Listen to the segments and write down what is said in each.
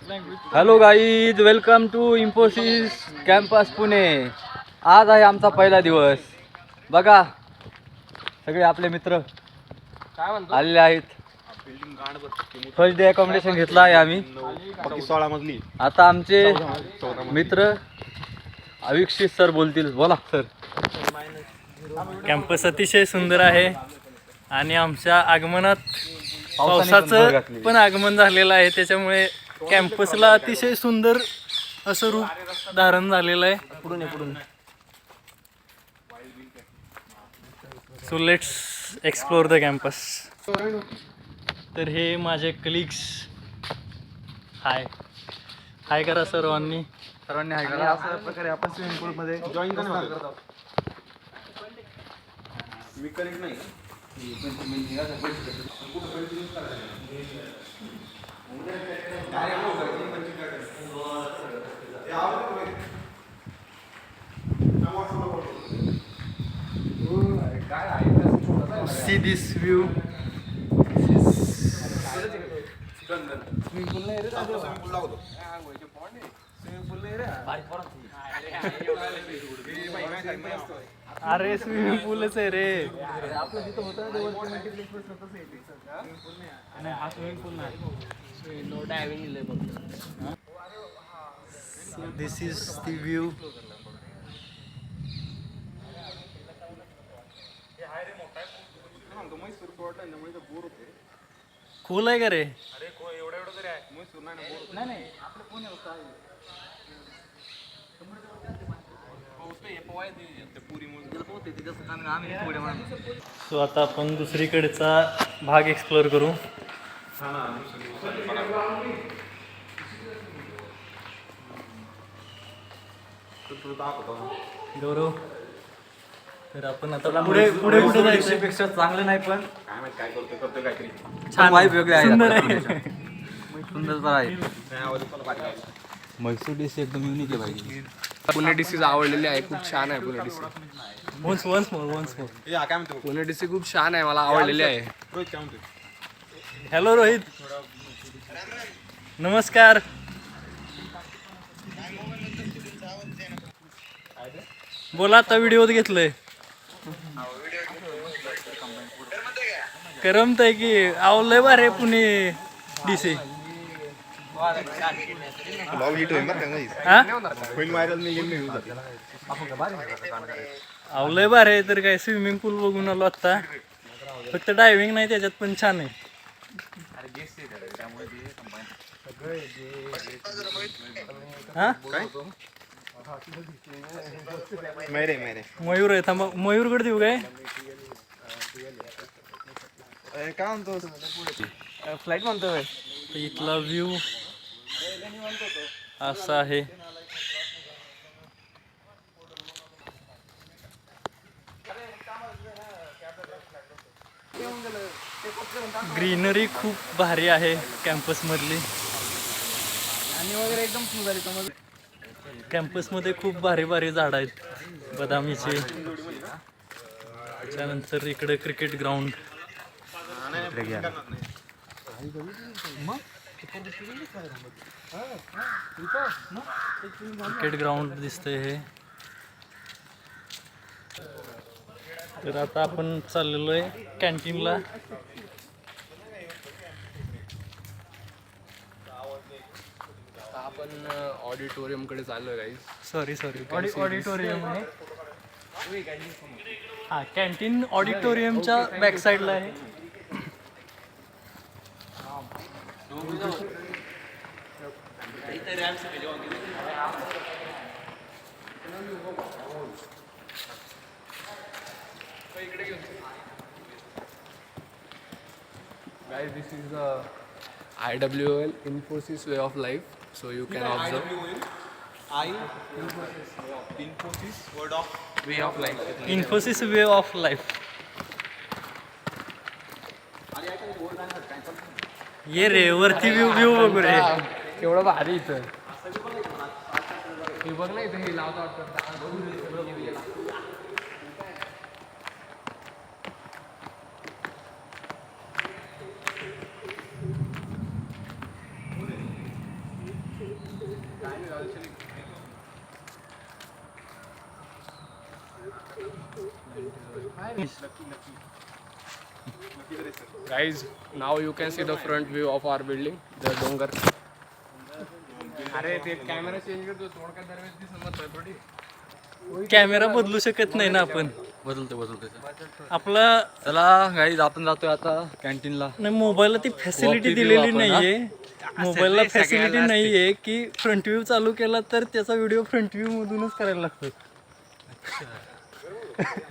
Hello guys, welcome to Infosys campus Pune. आज आहे आमचा पहिला दिवस. बघा सगळे आपले मित्र आलेले आहेत. फर्स्ट डे अकोमोडेशन घेतला आहे आम्ही. 16 मजली. आता आमचे मित्र अविक्षित सर बोलतील. बोला सर. कॅम्पस अतिशय सुंदर आहे आणि आमच्या आगमनात पावसाचं पण आगमन झालेलं आहे, त्याच्यामुळे कॅम्पसला अतिशय सुंदर असं रूप धारण झालेलं आहे. पुढून so let's explore the campus. तर हे माझे कलिग्स. हाय हाय करा सर्वांनी. हाय करा. अशा प्रकारे आपण स्विमिंग पूल मध्ये जॉईन करणार. मी करेक्ट नाही. see this view. अरे स्विमिंग पूलच आहे रे. So this is the view. Cool आहे का रे? सो आता आपण दुसरीकडचा भाग एक्सप्लोर करू. गौरव, तर आपण आता पुढे पुढे कुठे जायचं? पेक्षा चांगलं नाही पण काय माहित काय करतो काहीतरी. छान वाईब वेगळे आहे. सुंदर आहे. सुंदर तर आहे. म्हैसूर डिश एकदम युनिक आहे भाई. पुणे डिसीज आवडलेली आहे, खूप छान आहे पुणे डिसी. Once more. या काय म्हणतो पुणे डिसी खूप छान आहे, मला आवडलेली आहे. रोहित काय म्हणतो. हॅलो रोहित, नमस्कार. बोला, आता व्हिडिओ घेतलंय. करमतंय की आवलंय बारे पुणे डीसी. ब्लॉग हिट होईल बरं हा होईल व्हायरल. मी गेम आवलंय बारे. तर काय स्विमिंग पूल बघून आलो आता. फक्त डायव्हिंग नाही त्याच्यात, पण छान आहे. हा मेरे मयूर आहे. थांबा, मयूरकडे देऊ काय? काय म्हणतो फ्लाईट म्हणतोय. तर इथला व्ह्यू असा आहे. ग्रीनरी खूप भारी आहे कॅम्पस मधली. कॅम्पस मध्ये खूप भारी भारी झाड आहेत, बदामीचे. त्यानंतर इकडे क्रिकेट ग्राउंड. क्रिकेट ग्राउंड दिसतंय हे. तर आता आपण चाललेलो आहे कॅन्टीनला. आपण ऑडिटोरियम कडे चाललोय गाईज. सॉरी ऑडिटोरियम आहे. हा, कॅन्टीन ऑडिटोरियमच्या बॅक साईडला आहे. Guys, this is the IWL Infosys way of life, so you can observe. Infosys word of Way of life. Infosys way of life. ये रे वरती व्ह्यू बघू रे. केवढं भारी इथं. हे बघ ना इथं हे लावता वाटतं. Guys, now you can see the front view of our building, the डोंगर. अरे ते कॅमेरा चेंज करतो तोड काय दरवेळेस दिसत थोडी. कॅमेरा बदलू शकत नाही ना आपण. बदलते आपला चला गाईज आपण जातोय आता कॅन्टीनला. नाही, मोबाईलला ती फॅसिलिटी Walkie दिलेली view आपण, नाहीये. मोबाईलला फॅसिलिटी नाहीये की फ्रंट व्ह्यू चालू केला तर त्याचा व्हिडिओ फ्रंट व्ह्यू मधूनच करायला लागतो.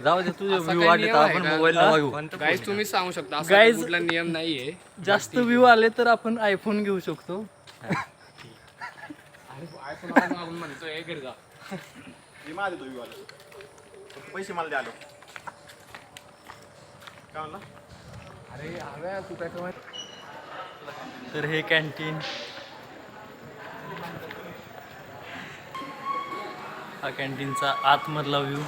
जाऊ दे तुझे असा व्ह्यू काही वाटत नियम आहे आपण का? मोबाईलला बघू. गाईज तुम्ही सांगू शकता असा Guys, कुठला नियम नाहीये. जास्त व्ह्यू आले तर आपण आयफोन घेऊ शकतो. आयफोन मागून म्हणतो हे घरी जा. मी माझं तो आलो पैसे मला द्या आलो काय म्हणला अरे हव्या तू काय कमाय. तर हे कॅन्टीन, हा कॅन्टीनचा आतमधला व्ह्यू.